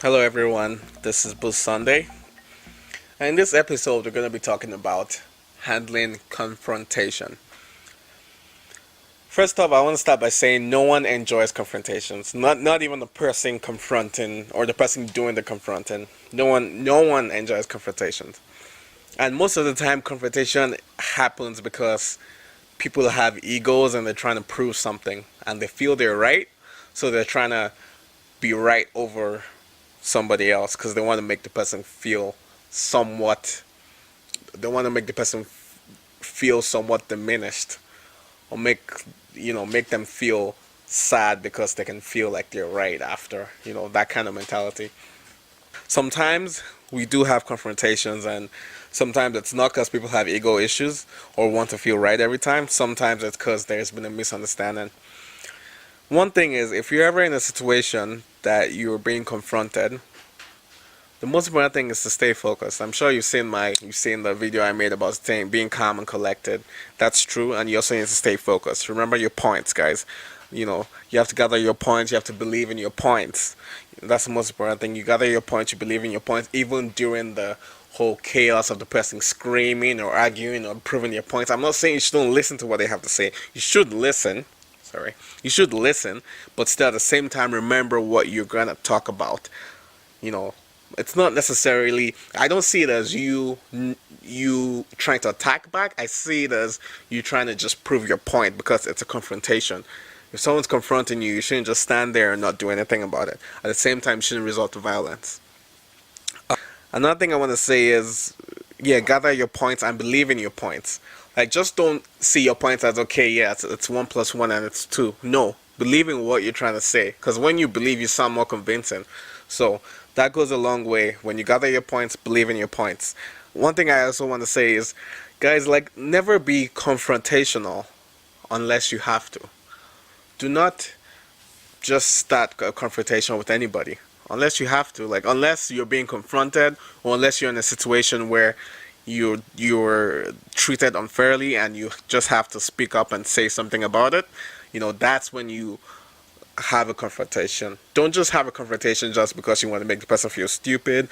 Hello everyone, this is Boost Sunday, and in this episode we're going to be talking about handling confrontation. First off, I want to start by saying no one enjoys confrontations. Not even the person confronting or the person doing the confronting. No one enjoys confrontations. And most of the time confrontation happens because people have egos and they're trying to prove something and they feel they're right, so they're trying to be right over somebody else because they want to make the person feel somewhat they want to make the person feel somewhat diminished, or make them feel sad because they can feel like they're right after, that kind of mentality. Sometimes we do have confrontations, and sometimes it's not because people have ego issues or want to feel right every time. Sometimes it's because there's been a misunderstanding. One thing is, if you're ever in a situation that you're being confronted, the most important thing is to stay focused. I'm sure you've seen the video I made about being calm and collected. That's true, and you also need to stay focused. Remember your points, guys. You have to gather your points. You have to believe in your points. That's the most important thing. You gather your points. You believe in your points, even during the whole chaos of the person screaming or arguing or proving your points. I'm not saying you shouldn't listen to what they have to say. You should listen. You should listen, but still at the same time remember what you're gonna talk about. It's not necessarily, I don't see it as you trying to attack back. I see it as you trying to just prove your point, because it's a confrontation. If someone's confronting you, you shouldn't just stand there and not do anything about it. At the same time, you shouldn't resort to violence. Another thing I want to say is, gather your points and believe in your points. Like, just don't see your points as, okay, yeah, it's 1 plus 1 and it's 2. No, believe in what you're trying to say, because when you believe, you sound more convincing. So that goes a long way. When you gather your points, believe in your points. One thing I also want to say is, guys, never be confrontational unless you have to. Do not just start a confrontation with anybody unless you have to. Unless you're being confronted, or unless you're in a situation where you're treated unfairly and you just have to speak up and say something about it. That's when you have a confrontation. Don't just have a confrontation just because you want to make the person feel stupid,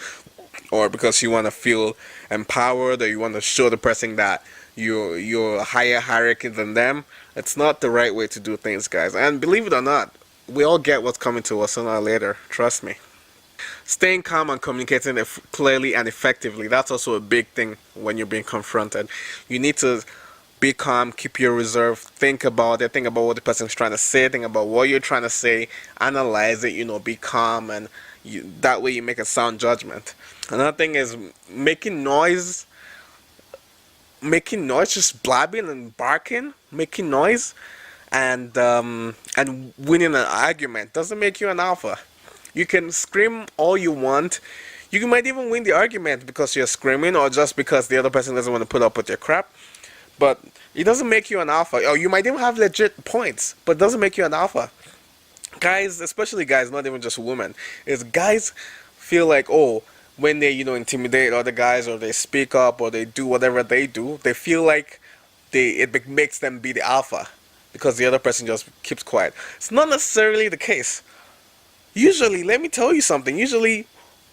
or because you want to feel empowered, or you want to show the person that you're a higher hierarchy than them. It's not the right way to do things, guys. And believe it or not, we all get what's coming to us sooner or later. Trust me. Staying calm and communicating clearly and effectively, that's also a big thing when you're being confronted. You need to be calm, keep your reserve, think about it, think about what the person's trying to say, think about what you're trying to say, analyze it, be calm, and that way you make a sound judgment. Another thing is making noise, just blabbing and barking, making noise, and winning an argument doesn't make you an alpha. You can scream all you want. You might even win the argument because you're screaming, or just because the other person doesn't want to put up with your crap. But it doesn't make you an alpha. Or you might even have legit points, but it doesn't make you an alpha. Guys, especially guys, not even just women, is guys feel like, when they, intimidate other guys, or they speak up, or they do whatever they do, they feel like it makes them be the alpha because the other person just keeps quiet. It's not necessarily the case. Usually, let me tell you something,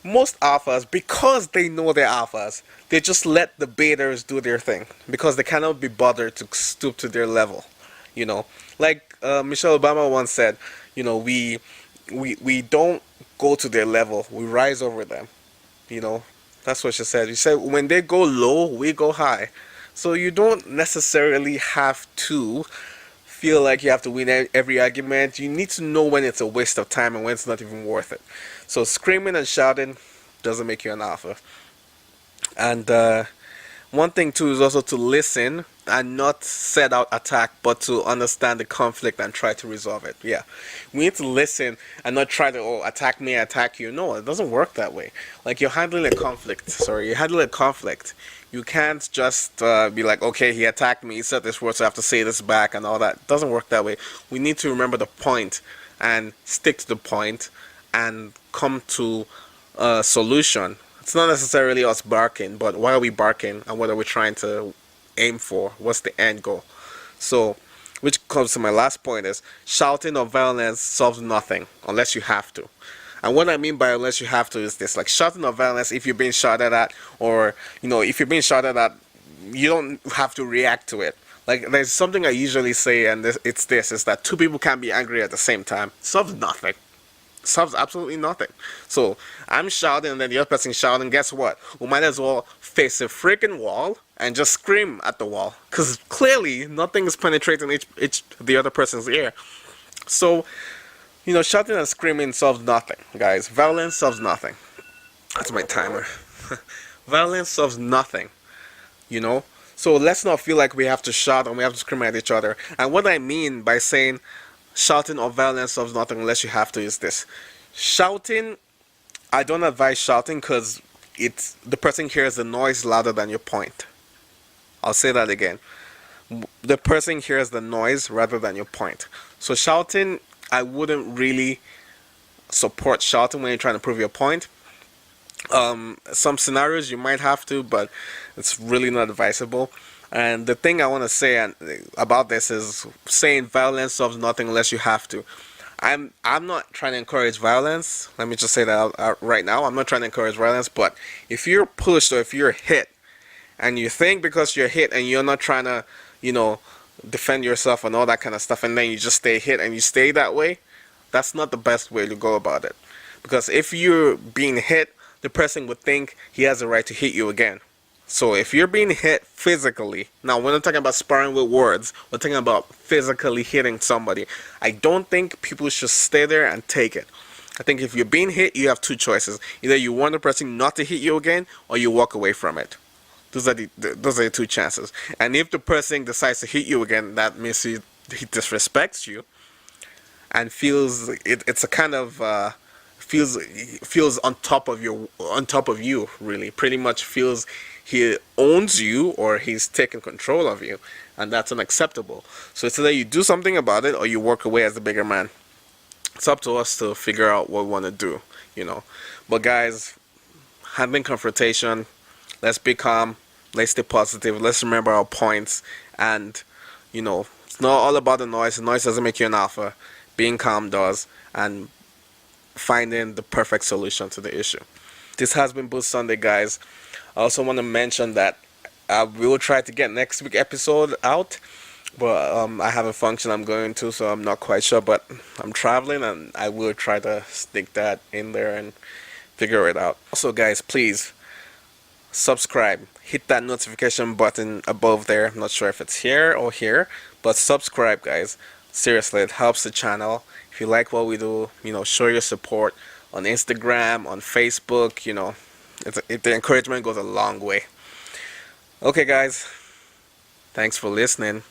most alphas, because they know they're alphas, they just let the betas do their thing, because they cannot be bothered to stoop to their level. Like Michelle Obama once said, we don't go to their level, we rise over them. That's what she said. She said, when they go low, we go high. So you don't necessarily have to feel like you have to win every argument. You need to know when it's a waste of time and when it's not even worth it. So screaming and shouting doesn't make you an alpha. And one thing too is also to listen and not set out attack, but to understand the conflict and try to resolve it. Yeah, we need to listen and not try to attack me, attack you. No, it doesn't work that way. Like, you're handling a conflict. You can't just be like, okay, he attacked me, he said this word, so I have to say this back and all that. It doesn't work that way. We need to remember the point and stick to the point and come to a solution. It's not necessarily us barking, but why are we barking and what are we trying to aim for? What's the end goal? So, which comes to my last point, is shouting or violence solves nothing unless you have to. And what I mean by unless you have to is this, like shouting or violence, if you're being shouted at, or if you're being shouted at, you don't have to react to it. Like there's something I usually say, and it's this: is that two people can't be angry at the same time. Solves nothing. Solves absolutely nothing. So I'm shouting, and then the other person shouting. Guess what? We might as well face a freaking wall and just scream at the wall, because clearly nothing is penetrating the other person's ear. So shouting and screaming solves nothing, guys. Violence solves nothing. That's my timer. Violence solves nothing. So let's not feel like we have to shout and we have to scream at each other. And what I mean by saying shouting or violence solves nothing unless you have to is this: shouting, I don't advise shouting, because the person hears the noise louder than your point. I'll say that again. The person hears the noise rather than your point. So shouting, I wouldn't really support shouting when you're trying to prove your point. Some scenarios you might have to, but it's really not advisable. And the thing I want to say about this is saying violence solves nothing unless you have to. I'm not trying to encourage violence. Let me just say that out right now. I'm not trying to encourage violence, but if you're pushed or if you're hit, and you think because you're hit and you're not trying to, defend yourself and all that kind of stuff, and then you just stay hit and you stay that way, that's not the best way to go about it. Because if you're being hit, the person would think he has a right to hit you again. So if you're being hit physically, now we're not talking about sparring with words, we're talking about physically hitting somebody. I don't think people should stay there and take it. I think if you're being hit, you have two choices. Either you want the person not to hit you again, or you walk away from it. Those are the two chances. And if the person decides to hit you again, that means he disrespects you and feels it's a kind of feels on top of you, really. Pretty much feels he owns you or he's taking control of you, and that's unacceptable. So it's either you do something about it or you walk away as the bigger man. It's up to us to figure out what we want to do, But guys, handling confrontation, let's be calm, let's stay positive, let's remember our points, and it's not all about the noise. The noise doesn't make you an alpha. Being calm does, and finding the perfect solution to the issue. This has been Boost Sunday, guys. I also want to mention that we will try to get next week's episode out, but I have a function I'm going to, so I'm not quite sure, but I'm traveling and I will try to stick that in there and figure it out. Also, guys, please subscribe. Hit that notification button above there. I'm not sure if it's here or here, but subscribe, guys. Seriously, it helps the channel. If you like what we do, show your support on Instagram, on Facebook. The encouragement goes a long way. Okay, guys, thanks for listening.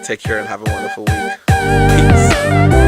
Take care and have a wonderful week. Peace.